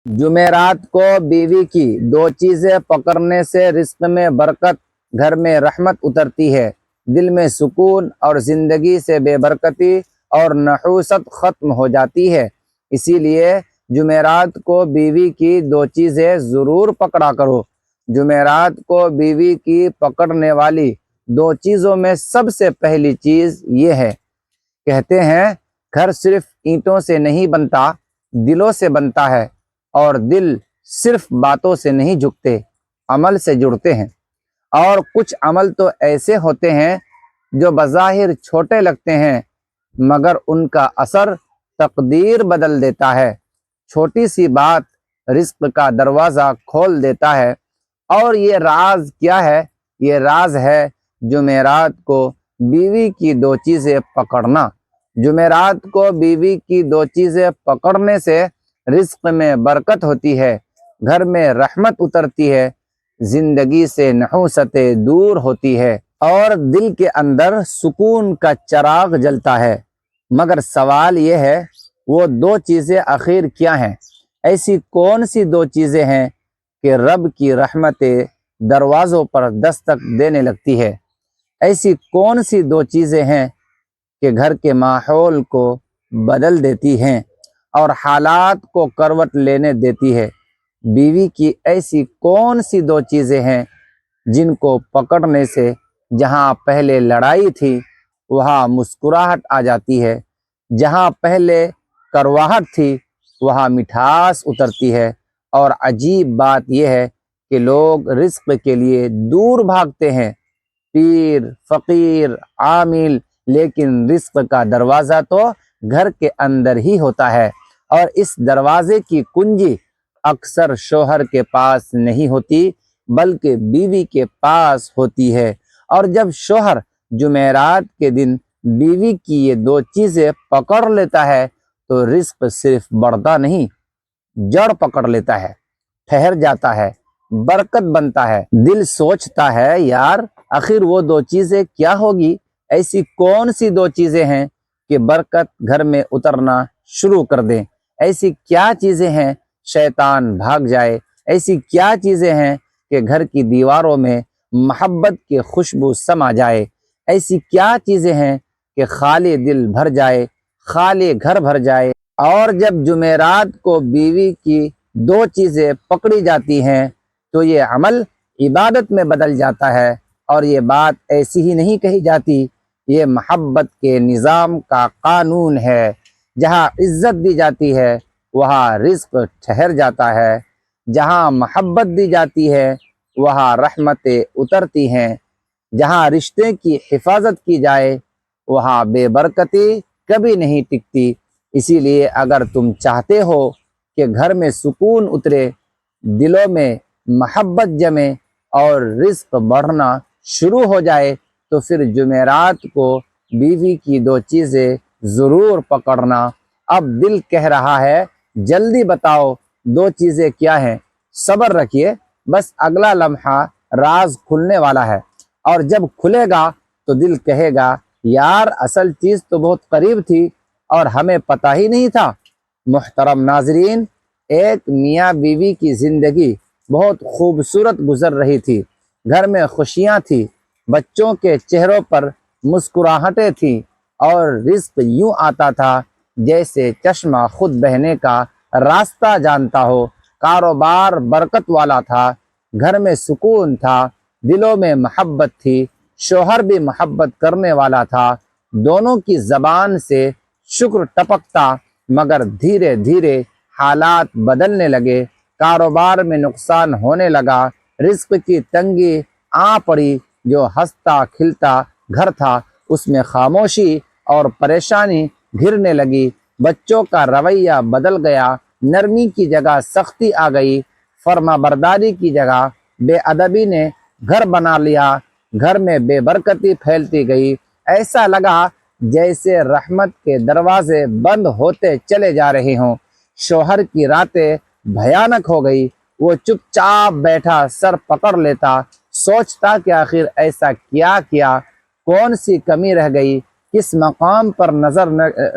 جمعرات کو بیوی کی دو چیزیں پکڑنے سے رزق میں برکت، گھر میں رحمت اترتی ہے، دل میں سکون اور زندگی سے بے برکتی اور نحوست ختم ہو جاتی ہے۔ اسی لیے جمعرات کو بیوی کی دو چیزیں ضرور پکڑا کرو۔ جمعرات کو بیوی کی پکڑنے والی دو چیزوں میں سب سے پہلی چیز یہ ہے۔ کہتے ہیں گھر صرف اینٹوں سے نہیں بنتا، دلوں سے بنتا ہے، اور دل صرف باتوں سے نہیں جھکتے، عمل سے جڑتے ہیں۔ اور کچھ عمل تو ایسے ہوتے ہیں جو بظاہر چھوٹے لگتے ہیں، مگر ان کا اثر تقدیر بدل دیتا ہے۔ چھوٹی سی بات رزق کا دروازہ کھول دیتا ہے۔ اور یہ راز کیا ہے؟ یہ راز ہے جمعرات کو بیوی کی دو چیزیں پکڑنا۔ جمعرات کو بیوی کی دو چیزیں پکڑنے سے رزق میں برکت ہوتی ہے، گھر میں رحمت اترتی ہے، زندگی سے نحوستیں دور ہوتی ہے، اور دل کے اندر سکون کا چراغ جلتا ہے۔ مگر سوال یہ ہے، وہ دو چیزیں آخر کیا ہیں؟ ایسی کون سی دو چیزیں ہیں کہ رب کی رحمتیں دروازوں پر دستک دینے لگتی ہے؟ ایسی کون سی دو چیزیں ہیں کہ گھر کے ماحول کو بدل دیتی ہیں اور حالات کو کروٹ لینے دیتی ہے؟ بیوی کی ایسی کون سی دو چیزیں ہیں جن کو پکڑنے سے جہاں پہلے لڑائی تھی وہاں مسکراہٹ آ جاتی ہے، جہاں پہلے کرواہٹ تھی وہاں مٹھاس اترتی ہے؟ اور عجیب بات یہ ہے کہ لوگ رزق کے لیے دور بھاگتے ہیں، پیر، فقیر، عامل، لیکن رزق کا دروازہ تو گھر کے اندر ہی ہوتا ہے، اور اس دروازے کی کنجی اکثر شوہر کے پاس نہیں ہوتی بلکہ بیوی کے پاس ہوتی ہے۔ اور جب شوہر جمعرات کے دن بیوی کی یہ دو چیزیں پکڑ لیتا ہے تو رزق صرف بڑھتا نہیں، جڑ پکڑ لیتا ہے، ٹھہر جاتا ہے، برکت بنتا ہے۔ دل سوچتا ہے یار آخر وہ دو چیزیں کیا ہوگی؟ ایسی کون سی دو چیزیں ہیں کہ برکت گھر میں اترنا شروع کر دیں؟ ایسی کیا چیزیں ہیں شیطان بھاگ جائے؟ ایسی کیا چیزیں ہیں کہ گھر کی دیواروں میں محبت کی خوشبو سما جائے؟ ایسی کیا چیزیں ہیں کہ خالی دل بھر جائے، خالی گھر بھر جائے؟ اور جب جمعرات کو بیوی کی دو چیزیں پکڑی جاتی ہیں تو یہ عمل عبادت میں بدل جاتا ہے۔ اور یہ بات ایسی ہی نہیں کہی جاتی، یہ محبت کے نظام کا قانون ہے۔ جہاں عزت دی جاتی ہے وہاں رزق ٹھہر جاتا ہے، جہاں محبت دی جاتی ہے وہاں رحمتیں اترتی ہیں، جہاں رشتے کی حفاظت کی جائے وہاں بے برکتی کبھی نہیں ٹکتی۔ اسی لیے اگر تم چاہتے ہو کہ گھر میں سکون اترے، دلوں میں محبت جمے اور رزق بڑھنا شروع ہو جائے تو پھر جمعرات کو بیوی کی دو چیزیں ضرور پکڑنا۔ اب دل کہہ رہا ہے جلدی بتاؤ دو چیزیں کیا ہیں؟ صبر رکھیے، بس اگلا لمحہ راز کھلنے والا ہے، اور جب کھلے گا تو دل کہے گا یار اصل چیز تو بہت قریب تھی اور ہمیں پتہ ہی نہیں تھا۔ محترم ناظرین، ایک میاں بیوی کی زندگی بہت خوبصورت گزر رہی تھی۔ گھر میں خوشیاں تھی، بچوں کے چہروں پر مسکراہٹیں تھیں، اور رزق یوں آتا تھا جیسے چشمہ خود بہنے کا راستہ جانتا ہو۔ کاروبار برکت والا تھا، گھر میں سکون تھا، دلوں میں محبت تھی، شوہر بھی محبت کرنے والا تھا، دونوں کی زبان سے شکر ٹپکتا۔ مگر دھیرے دھیرے حالات بدلنے لگے، کاروبار میں نقصان ہونے لگا، رزق کی تنگی آ پڑی۔ جو ہنستا کھلتا گھر تھا اس میں خاموشی اور پریشانی گھرنے لگی، بچوں کا رویہ بدل گیا، نرمی کی جگہ سختی آ گئی، فرما برداری کی جگہ بے ادبی نے گھر بنا لیا، گھر میں بے برکتی پھیلتی گئی۔ ایسا لگا جیسے رحمت کے دروازے بند ہوتے چلے جا رہے ہوں۔ شوہر کی راتیں بھیانک ہو گئی، وہ چپ چاپ بیٹھا سر پکڑ لیتا، سوچتا کہ آخر ایسا کیا کیا، کون سی کمی رہ گئی، کس مقام پر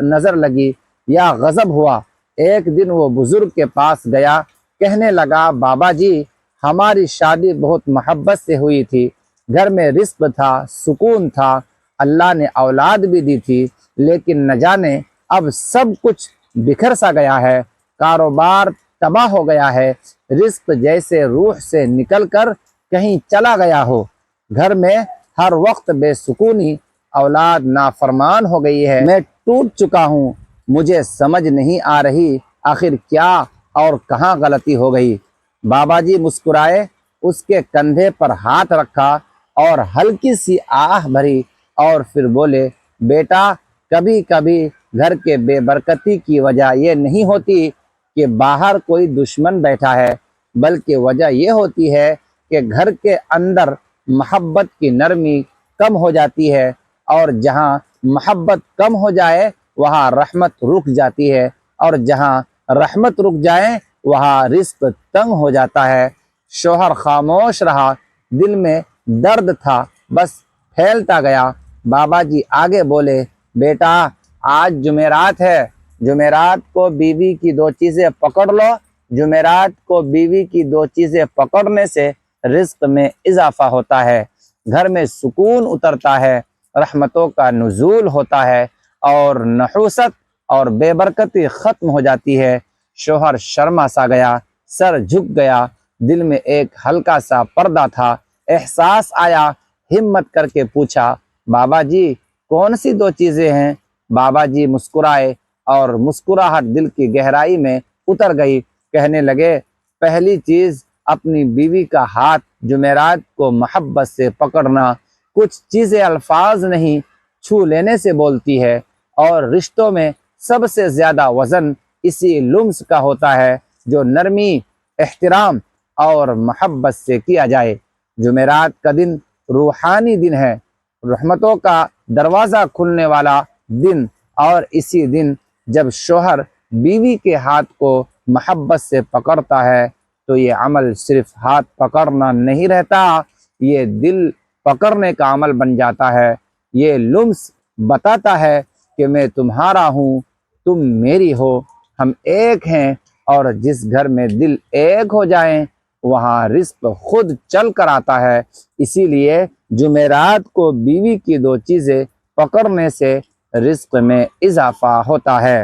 نظر لگی یا غضب ہوا۔ ایک دن وہ بزرگ کے پاس گیا کہنے لگا بابا جی ہماری شادی بہت محبت سے ہوئی تھی، گھر میں رزق تھا، سکون تھا، اللہ نے اولاد بھی دی تھی، لیکن نہ جانے اب سب کچھ بکھر سا گیا ہے، کاروبار تباہ ہو گیا ہے، رزق جیسے روح سے نکل کر کہیں چلا گیا ہو، گھر میں ہر وقت بے سکونی، اولاد نافرمان ہو گئی ہے، میں ٹوٹ چکا ہوں، مجھے سمجھ نہیں آ رہی آخر کیا اور کہاں غلطی ہو گئی۔ بابا جی مسکرائے، اس کے کندھے پر ہاتھ رکھا اور ہلکی سی آہ بھری اور پھر بولے بیٹا کبھی کبھی گھر کے بے برکتی کی وجہ یہ نہیں ہوتی کہ باہر کوئی دشمن بیٹھا ہے، بلکہ وجہ یہ ہوتی ہے کہ گھر کے اندر محبت کی نرمی کم ہو جاتی ہے، اور جہاں محبت کم ہو جائے وہاں رحمت رک جاتی ہے، اور جہاں رحمت رک جائے وہاں رزق تنگ ہو جاتا ہے۔ شوہر خاموش رہا، دل میں درد تھا، بس پھیلتا گیا۔ بابا جی آگے بولے بیٹا آج جمعرات ہے، جمعرات کو بیوی کی دو چیزیں پکڑ لو، جمعرات کو بیوی کی دو چیزیں پکڑنے سے رزق میں اضافہ ہوتا ہے، گھر میں سکون اترتا ہے، رحمتوں کا نزول ہوتا ہے، اور نحوست اور بے برکتی ختم ہو جاتی ہے۔ شوہر شرما سا گیا، سر جھک گیا، دل میں ایک ہلکا سا پردہ تھا، احساس آیا، ہمت کر کے پوچھا بابا جی کون سی دو چیزیں ہیں؟ بابا جی مسکرائے اور مسکراہٹ دل کی گہرائی میں اتر گئی، کہنے لگے پہلی چیز اپنی بیوی کا ہاتھ جمعرات کو محبت سے پکڑنا، کچھ چیزیں الفاظ نہیں چھو لینے سے بولتی ہے، اور رشتوں میں سب سے زیادہ وزن اسی لمس کا ہوتا ہے جو نرمی، احترام اور محبت سے کیا جائے۔ جمعرات کا دن روحانی دن ہے، رحمتوں کا دروازہ کھلنے والا دن، اور اسی دن جب شوہر بیوی کے ہاتھ کو محبت سے پکڑتا ہے تو یہ عمل صرف ہاتھ پکڑنا نہیں رہتا، یہ دل پکڑنے کا عمل بن جاتا ہے۔ یہ لمس بتاتا ہے کہ میں تمہارا ہوں، تم میری ہو، ہم ایک ہیں، اور جس گھر میں دل ایک ہو جائیں وہاں رزق خود چل کر آتا ہے۔ اسی لیے جمعرات کو بیوی کی دو چیزیں پکڑنے سے رزق میں اضافہ ہوتا ہے،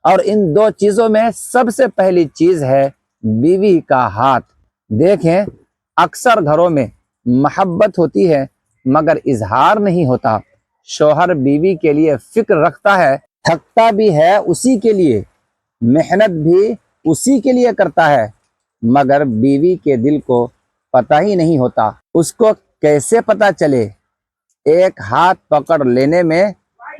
اور ان دو چیزوں میں سب سے پہلی چیز ہے بیوی کا ہاتھ۔ دیکھیں اکثر گھروں میں محبت ہوتی ہے مگر اظہار نہیں ہوتا، شوہر بیوی کے لیے فکر رکھتا ہے، تھکتا بھی ہے اسی کے لیے، محنت بھی اسی کے لیے کرتا ہے، مگر بیوی کے دل کو پتہ ہی نہیں ہوتا۔ اس کو کیسے پتہ چلے؟ ایک ہاتھ پکڑ لینے میں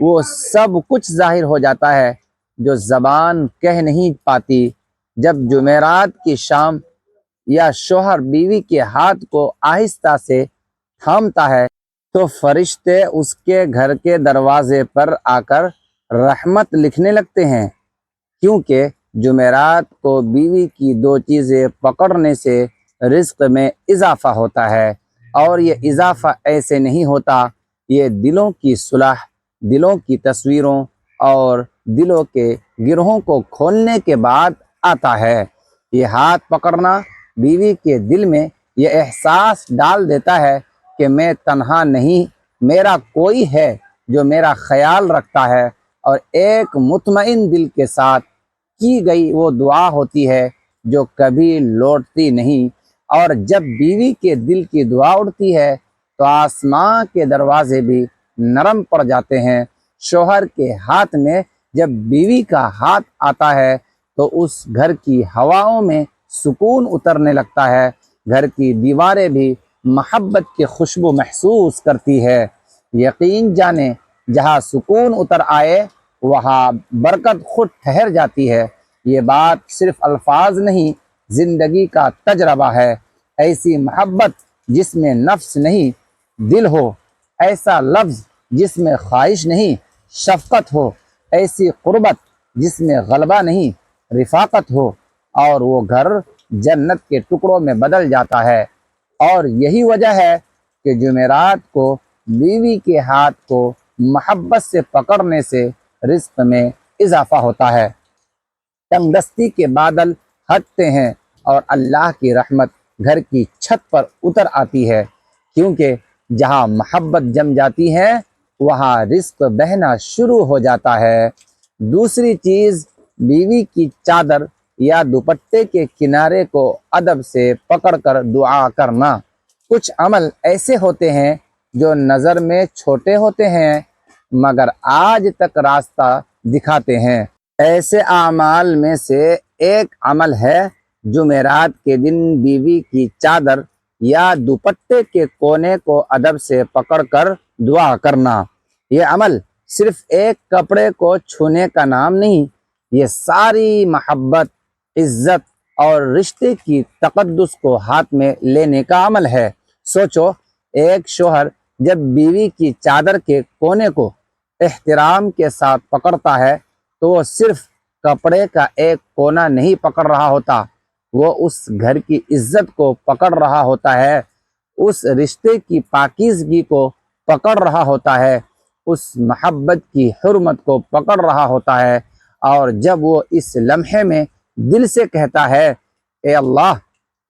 وہ سب کچھ ظاہر ہو جاتا ہے جو زبان کہہ نہیں پاتی۔ جب جمعرات کی شام یا شوہر بیوی کے ہاتھ کو آہستہ سے تھامتا ہے تو فرشتے اس کے گھر کے دروازے پر آ کر رحمت لکھنے لگتے ہیں، کیونکہ جمعرات کو بیوی کی دو چیزیں پکڑنے سے رزق میں اضافہ ہوتا ہے، اور یہ اضافہ ایسے نہیں ہوتا، یہ دلوں کی صلح، دلوں کی تصویروں اور دلوں کے گرہوں کو کھولنے کے بعد آتا ہے۔ یہ ہاتھ پکڑنا بیوی کے دل میں یہ احساس ڈال دیتا ہے کہ میں تنہا نہیں، میرا کوئی ہے جو میرا خیال رکھتا ہے، اور ایک مطمئن دل کے ساتھ کی گئی وہ دعا ہوتی ہے جو کبھی لوٹتی نہیں۔ اور جب بیوی کے دل کی دعا اڑتی ہے تو آسمان کے دروازے بھی نرم پڑ جاتے ہیں۔ شوہر کے ہاتھ میں جب بیوی کا ہاتھ آتا ہے تو اس گھر کی ہواؤں میں سکون اترنے لگتا ہے، گھر کی دیواریں بھی محبت کی خوشبو محسوس کرتی ہے۔ یقین جانیں جہاں سکون اتر آئے وہاں برکت خود ٹھہر جاتی ہے۔ یہ بات صرف الفاظ نہیں، زندگی کا تجربہ ہے۔ ایسی محبت جس میں نفس نہیں دل ہو، ایسا لفظ جس میں خواہش نہیں شفقت ہو، ایسی قربت جس میں غلبہ نہیں رفاقت ہو، اور وہ گھر جنت کے ٹکڑوں میں بدل جاتا ہے۔ اور یہی وجہ ہے کہ جمعرات کو بیوی کے ہاتھ کو محبت سے پکڑنے سے رزق میں اضافہ ہوتا ہے۔ تنگ دستی کے بادل ہٹتے ہیں اور اللہ کی رحمت گھر کی چھت پر اتر آتی ہے، کیونکہ جہاں محبت جم جاتی ہے وہاں رزق بہنا شروع ہو جاتا ہے۔ دوسری چیز، بیوی کی چادر یا دوپٹے کے کنارے کو ادب سے پکڑ کر دعا کرنا۔ کچھ عمل ایسے ہوتے ہیں جو نظر میں چھوٹے ہوتے ہیں مگر آج تک راستہ دکھاتے ہیں۔ ایسے اعمال میں سے ایک عمل ہے جمعرات کے دن بیوی کی چادر یا دوپٹے کے کونے کو ادب سے پکڑ کر دعا کرنا۔ یہ عمل صرف ایک کپڑے کو چھونے کا نام نہیں، یہ ساری محبت، عزت اور رشتے کی تقدس کو ہاتھ میں لینے کا عمل ہے۔ سوچو، ایک شوہر جب بیوی کی چادر کے کونے کو احترام کے ساتھ پکڑتا ہے تو وہ صرف کپڑے کا ایک کونا نہیں پکڑ رہا ہوتا، وہ اس گھر کی عزت کو پکڑ رہا ہوتا ہے، اس رشتے کی پاکیزگی کو پکڑ رہا ہوتا ہے، اس محبت کی حرمت کو پکڑ رہا ہوتا ہے۔ اور جب وہ اس لمحے میں دل سے کہتا ہے، اے اللہ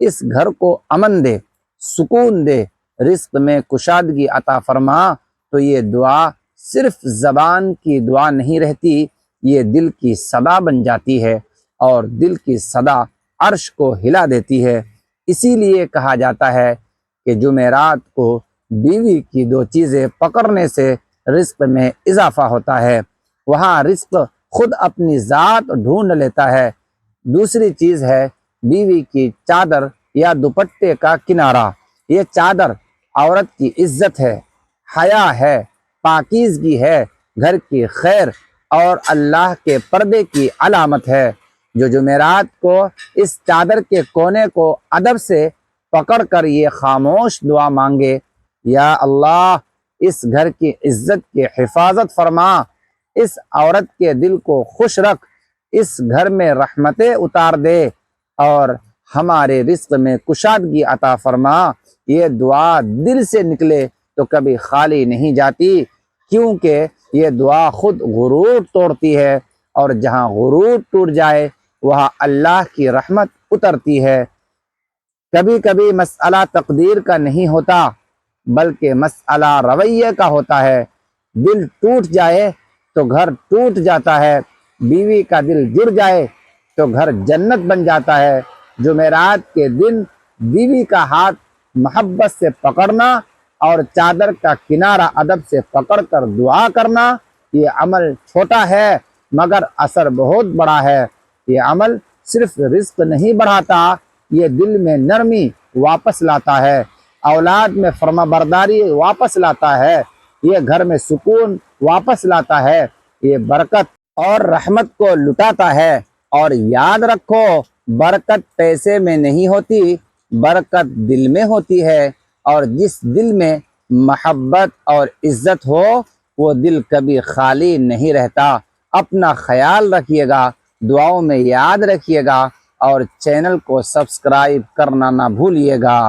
اس گھر کو امن دے، سکون دے، رزق میں کشادگی عطا فرما، تو یہ دعا صرف زبان کی دعا نہیں رہتی، یہ دل کی صدا بن جاتی ہے اور دل کی صدا عرش کو ہلا دیتی ہے۔ اسی لیے کہا جاتا ہے کہ جمعرات کو بیوی کی دو چیزیں پکڑنے سے رزق میں اضافہ ہوتا ہے، وہاں رزق خود اپنی ذات ڈھونڈ لیتا ہے۔ دوسری چیز ہے بیوی کی چادر یا دوپٹے کا کنارہ۔ یہ چادر عورت کی عزت ہے، حیا ہے، پاکیزگی ہے، گھر کی خیر اور اللہ کے پردے کی علامت ہے۔ جو جمعرات کو اس چادر کے کونے کو ادب سے پکڑ کر یہ خاموش دعا مانگے، یا اللہ اس گھر کی عزت کی حفاظت فرما، اس عورت کے دل کو خوش رکھ، اس گھر میں رحمتیں اتار دے اور ہمارے رزق میں کشادگی عطا فرما، یہ دعا دل سے نکلے تو کبھی خالی نہیں جاتی، کیونکہ یہ دعا خود غرور توڑتی ہے، اور جہاں غرور ٹوٹ جائے وہاں اللہ کی رحمت اترتی ہے۔ کبھی کبھی مسئلہ تقدیر کا نہیں ہوتا بلکہ مسئلہ رویے کا ہوتا ہے۔ دل ٹوٹ جائے تو گھر ٹوٹ جاتا ہے، بیوی کا دل جڑ جائے تو گھر جنت بن جاتا ہے۔ جمعرات کے دن بیوی کا ہاتھ محبت سے پکڑنا اور چادر کا کنارہ ادب سے پکڑ کر دعا کرنا، یہ عمل چھوٹا ہے مگر اثر بہت بڑا ہے۔ یہ عمل صرف رزق نہیں بڑھاتا، یہ دل میں نرمی واپس لاتا ہے، اولاد میں فرما برداری واپس لاتا ہے، یہ گھر میں سکون واپس لاتا ہے، یہ برکت اور رحمت کو لٹاتا ہے۔ اور یاد رکھو، برکت پیسے میں نہیں ہوتی، برکت دل میں ہوتی ہے، اور جس دل میں محبت اور عزت ہو وہ دل کبھی خالی نہیں رہتا۔ اپنا خیال رکھیے گا، دعاؤں میں یاد رکھیے گا، اور چینل کو سبسکرائب کرنا نہ بھولیے گا۔